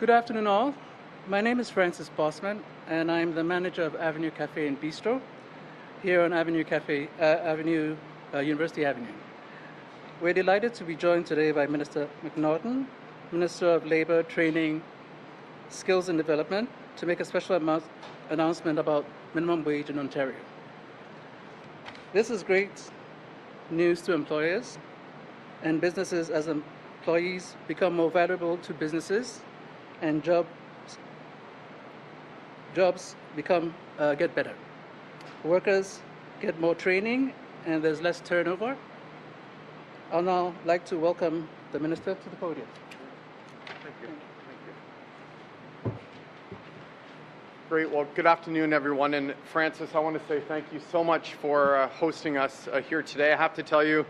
Good afternoon, all. My name is Francis Bossman, and I'm the manager of Avenue Cafe and Bistro here on University Avenue. We're delighted to be joined today by Minister McNaughton, Minister of Labour, Training, Skills and Development, to make a special announcement about minimum wage in Ontario. This is great news to employers and businesses as employees become more valuable to businesses and jobs get better. Workers get more training and there's less turnover. I'll now like to welcome the Minister to the podium. Thank you. Great. Well, good afternoon, everyone. And Francis, I want to say thank you so much for hosting us here today. I have to tell you,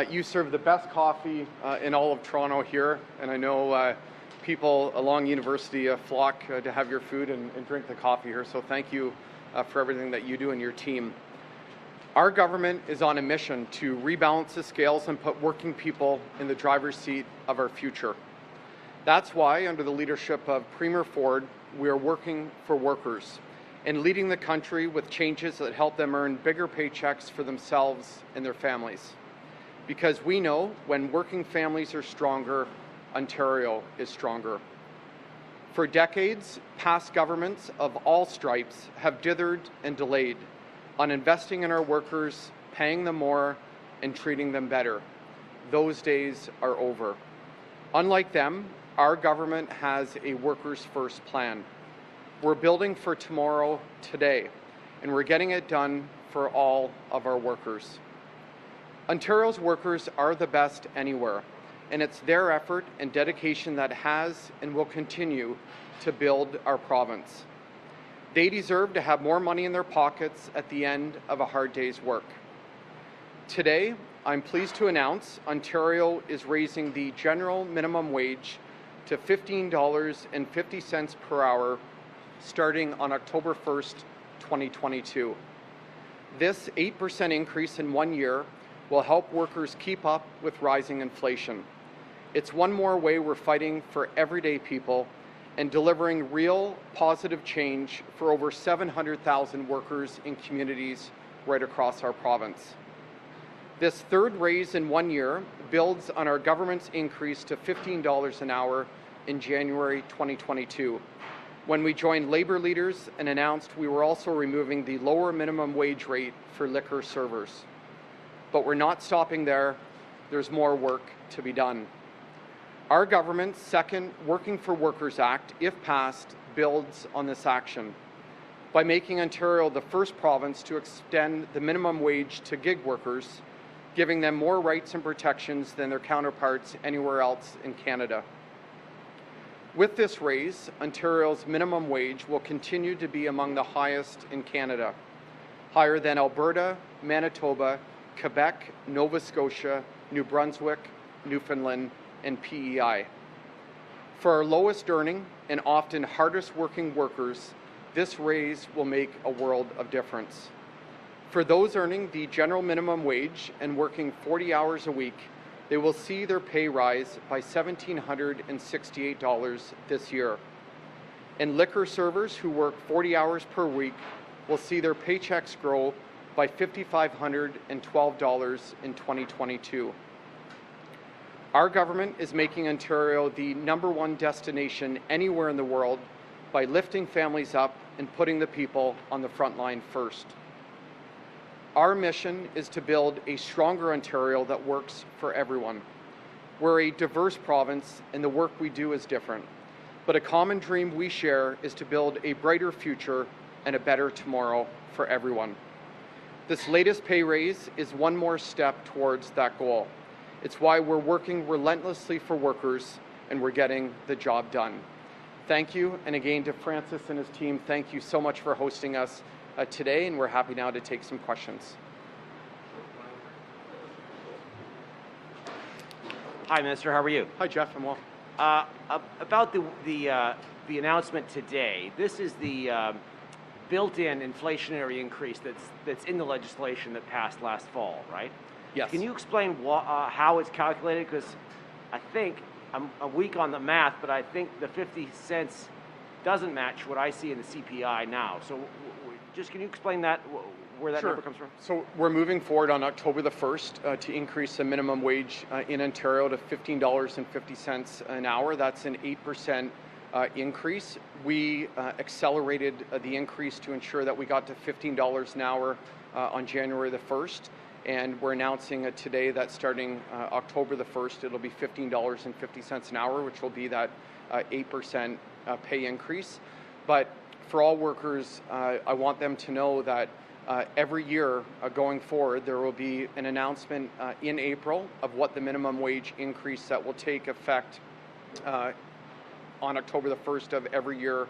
you serve the best coffee in all of Toronto here, and I know people along University flock to have your food and drink the coffee here. So thank you for everything that you do and your team. Our government is on a mission to rebalance the scales and put working people in the driver's seat of our future. That's why, under the leadership of Premier Ford, we are working for workers and leading the country with changes that help them earn bigger paychecks for themselves and their families. Because we know when working families are stronger, Ontario is stronger. For decades, past governments of all stripes have dithered and delayed on investing in our workers, paying them more, and treating them better. Those days are over. Unlike them, our government has a workers' first plan. We're building for tomorrow today, and we're getting it done for all of our workers. Ontario's workers are the best anywhere, and it's their effort and dedication that has and will continue to build our province. They deserve to have more money in their pockets at the end of a hard day's work. Today, I'm pleased to announce Ontario is raising the general minimum wage to $15.50 per hour starting on October 1st, 2022. This 8% increase in 1 year will help workers keep up with rising inflation. It's one more way we're fighting for everyday people and delivering real positive change for over 700,000 workers in communities right across our province. This third raise in 1 year builds on our government's increase to $15 an hour in January 2022, when we joined Labour leaders and announced we were also removing the lower minimum wage rate for liquor servers. But we're not stopping there. There's more work to be done. Our government's second Working for Workers Act, if passed, builds on this action by making Ontario the first province to extend the minimum wage to gig workers, giving them more rights and protections than their counterparts anywhere else in Canada. With this raise, Ontario's minimum wage will continue to be among the highest in Canada, higher than Alberta, Manitoba, Quebec, Nova Scotia, New Brunswick, Newfoundland, and PEI. For our lowest earning and often hardest working workers, this raise will make a world of difference. For those earning the general minimum wage and working 40 hours a week, they will see their pay rise by $1,768 this year. And liquor servers who work 40 hours per week will see their paychecks grow by $5,512 in 2022. Our government is making Ontario the #1 destination anywhere in the world by lifting families up and putting the people on the front line first. Our mission is to build a stronger Ontario that works for everyone. We're a diverse province and the work we do is different, but a common dream we share is to build a brighter future and a better tomorrow for everyone. This latest pay raise is one more step towards that goal. It's why we're working relentlessly for workers and we're getting the job done. Thank you, and again to Francis and his team, thank you so much for hosting us today, and we're happy now to take some questions. Hi, Minister. How are you? Hi, Jeff. I'm well. About the announcement today, this is the built-in inflationary increase that's in the legislation that passed last fall, right? Yes. Can you explain how it's calculated? Because I think I'm weak on the math, but I think the 50 cents doesn't match what I see in the CPI now. So just can you explain that, where that number comes from? So we're moving forward on October the 1st to increase the minimum wage in Ontario to $15.50 an hour. That's an 8% increase. We accelerated the increase to ensure that we got to $15 an hour on January the 1st. And we're announcing today that starting October the 1st, it'll be $15.50 an hour, which will be that 8% pay increase. But for all workers, I want them to know that every year going forward, there will be an announcement in April of what the minimum wage increase that will take effect on October the 1st of every year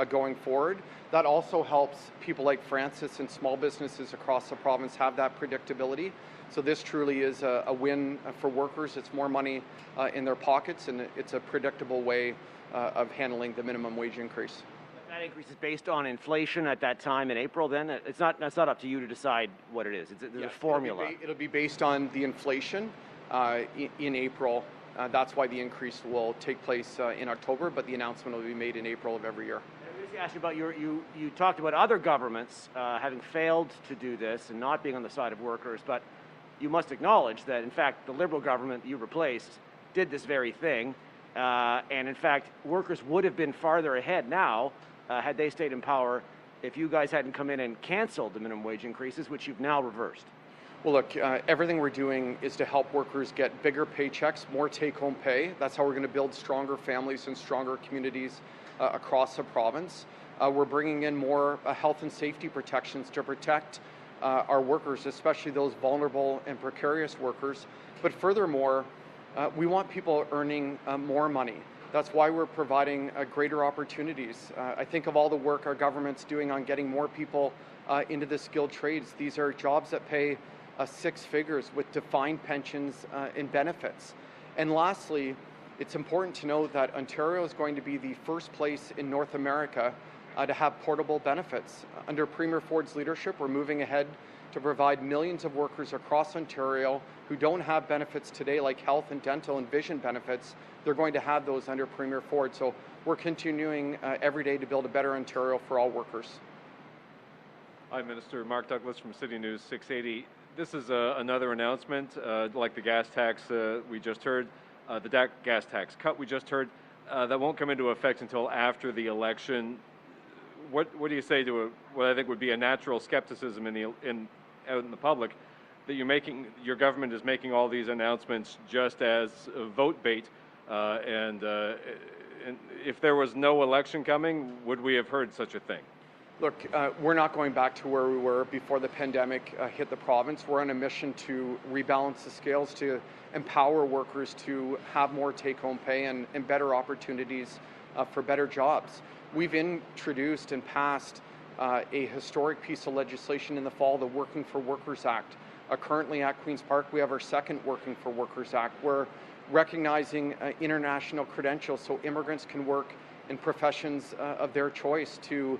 going forward. That also helps people like Francis and small businesses across the province have that predictability. So this truly is a win for workers. It's more money in their pockets, and it's a predictable way of handling the minimum wage increase. That increase is based on inflation at that time in April, then? That's not up to you to decide what it is. There's a formula. It'll be based on the inflation in April. That's why the increase will take place in October, but the announcement will be made in April of every year. I was going to ask you about you talked about other governments having failed to do this and not being on the side of workers, but you must acknowledge that, in fact, the Liberal government you replaced did this very thing, and in fact, workers would have been farther ahead now had they stayed in power if you guys hadn't come in and canceled the minimum wage increases, which you've now reversed. Well, look, everything we're doing is to help workers get bigger paychecks, more take-home pay. That's how we're going to build stronger families and stronger communities across the province. We're bringing in more health and safety protections to protect our workers, especially those vulnerable and precarious workers. But furthermore, we want people earning more money. That's why we're providing greater opportunities. I think of all the work our government's doing on getting more people into the skilled trades. These are jobs that pay 6 figures with defined pensions and benefits. And lastly, it's important to note that Ontario is going to be the first place in North America to have portable benefits. Under Premier Ford's leadership, we're moving ahead to provide millions of workers across Ontario who don't have benefits today, like health and dental and vision benefits. They're going to have those under Premier Ford. So we're continuing every day to build a better Ontario for all workers. Hi, Minister. Mark Douglas from City News 680. This is another announcement, like the gas tax we just heard, the gas tax cut we just heard, that won't come into effect until after the election. What do you say to what I think would be a natural skepticism out in the public, that your government is making all these announcements just as vote bait, and if there was no election coming, would we have heard such a thing? Look, we're not going back to where we were before the pandemic hit the province. We're on a mission to rebalance the scales, to empower workers to have more take-home pay and better opportunities for better jobs. We've introduced and passed a historic piece of legislation in the fall, the Working for Workers Act. Currently at Queen's Park, we have our second Working for Workers Act. We're recognizing international credentials so immigrants can work in professions of their choice to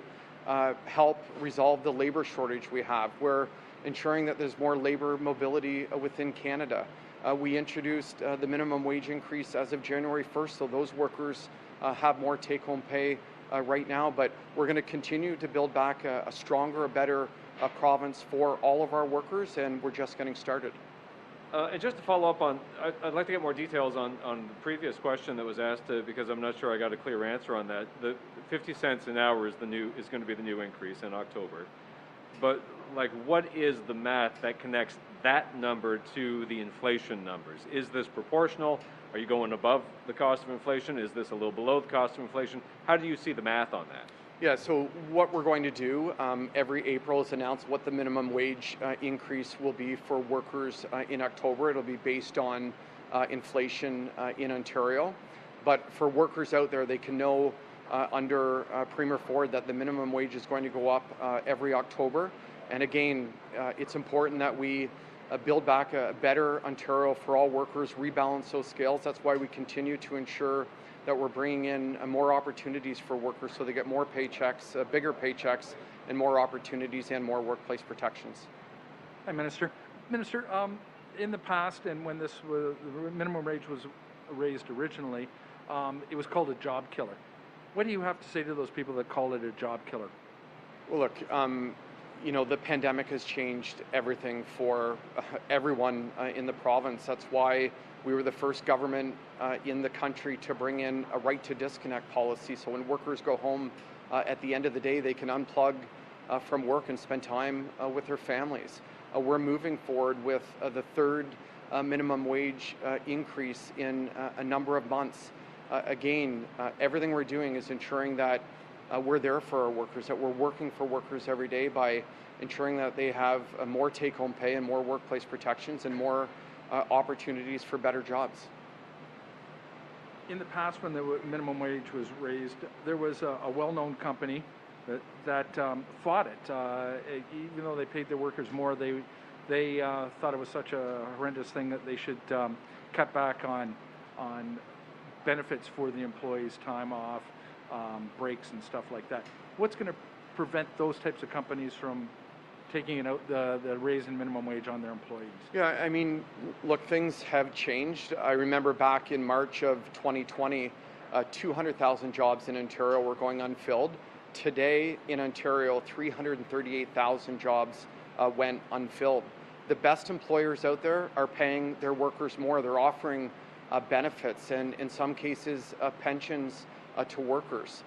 help resolve the labor shortage we have. We're ensuring that there's more labor mobility within Canada. We introduced the minimum wage increase as of January 1st, so those workers have more take-home pay right now, but we're going to continue to build back a stronger, a better province for all of our workers, and we're just getting started. And just to follow up on, I'd like to get more details on the previous question that was asked, because I'm not sure I got a clear answer on that. The 50 cents an hour is going to be the new increase in October. But like, what is the math that connects that number to the inflation numbers? Is this proportional? Are you going above the cost of inflation? Is this a little below the cost of inflation? How do you see the math on that? Yeah, so what we're going to do every April is announce what the minimum wage increase will be for workers in October. It'll be based on inflation in Ontario. But for workers out there, they can know under Premier Ford that the minimum wage is going to go up every October. And again, it's important that we build back a better Ontario for all workers, rebalance those scales. That's why we continue to ensure that we're bringing in more opportunities for workers so they get more paychecks, bigger paychecks, and more opportunities and more workplace protections. Hi, Minister. Minister, in the past, and when the minimum wage was raised originally, it was called a job killer. What do you have to say to those people that call it a job killer? Well, look, you know, the pandemic has changed everything for everyone in the province. That's why we were the first government in the country to bring in a right to disconnect policy. So when workers go home at the end of the day, they can unplug from work and spend time with their families. We're moving forward with the third minimum wage increase in a number of months. Again, everything we're doing is ensuring that we're there for our workers, that we're working for workers every day by ensuring that they have more take-home pay and more workplace protections and more opportunities for better jobs. In the past, when the minimum wage was raised, there was a well-known company that fought it. Even though they paid their workers more, they thought it was such a horrendous thing that they should cut back on benefits for the employees, time off, breaks and stuff like that. What's going to prevent those types of companies from taking out the raise in minimum wage on their employees? Yeah, I mean, look, things have changed. I remember back in March of 2020, 200,000 jobs in Ontario were going unfilled. Today in Ontario, 338,000 jobs went unfilled. The best employers out there are paying their workers more. They're offering benefits and in some cases pensions to workers.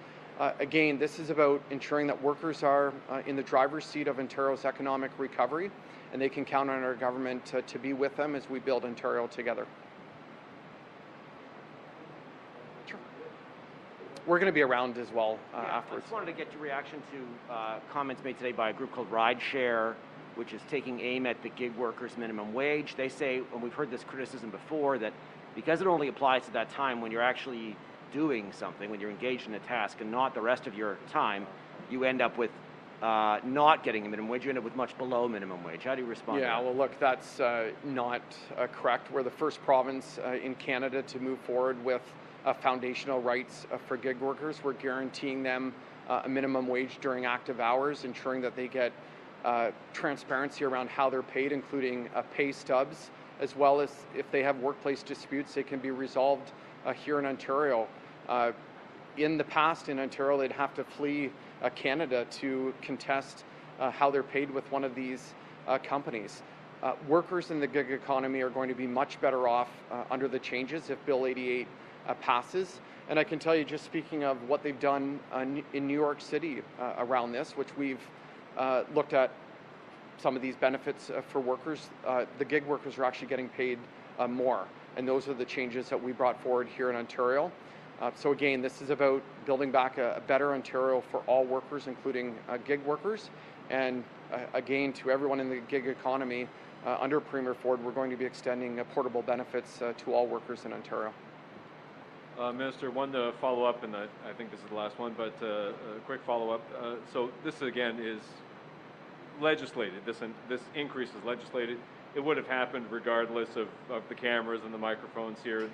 Again, this is about ensuring that workers are in the driver's seat of Ontario's economic recovery, and they can count on our government to be with them as we build Ontario together. Sure. We're going to be around as well afterwards. I just wanted to get your reaction to comments made today by a group called Rideshare, which is taking aim at the gig workers' minimum wage. They say, and we've heard this criticism before, that because it only applies to that time when you're actually doing something, when you're engaged in a task and not the rest of your time, you end up with not getting a minimum wage, you end up with much below minimum wage. How do you respond to that? Yeah, well, look, that's not correct. We're the first province in Canada to move forward with foundational rights for gig workers. We're guaranteeing them a minimum wage during active hours, ensuring that they get transparency around how they're paid, including pay stubs, as well as if they have workplace disputes, they can be resolved here in Ontario. In the past in Ontario, they'd have to flee Canada to contest how they're paid with one of these companies. Workers in the gig economy are going to be much better off under the changes if Bill 88 passes. And I can tell you, just speaking of what they've done in New York City around this, which we've looked at some of these benefits for workers, the gig workers are actually getting paid more. And those are the changes that we brought forward here in Ontario. So again, this is about building back a better Ontario for all workers, including gig workers. And again, to everyone in the gig economy, under Premier Ford, we're going to be extending portable benefits to all workers in Ontario. Minister, one follow-up, and I think this is the last one, but a quick follow-up. So this, again, is legislated. This increase is legislated. It would have happened regardless of the cameras and the microphones here.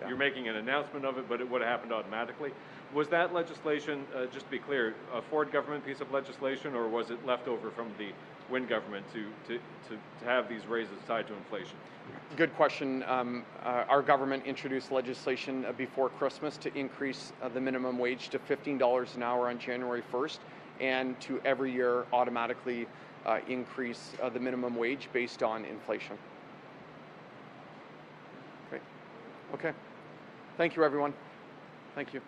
You're making an announcement of it, but it would have happened automatically. Was that legislation, just to be clear, a Ford government piece of legislation, or was it left over from the Wynne government to have these raises tied to inflation? Good question. Our government introduced legislation before Christmas to increase the minimum wage to $15 an hour on January 1st, and to every year automatically increase the minimum wage based on inflation. Great. Okay. Thank you, everyone. Thank you.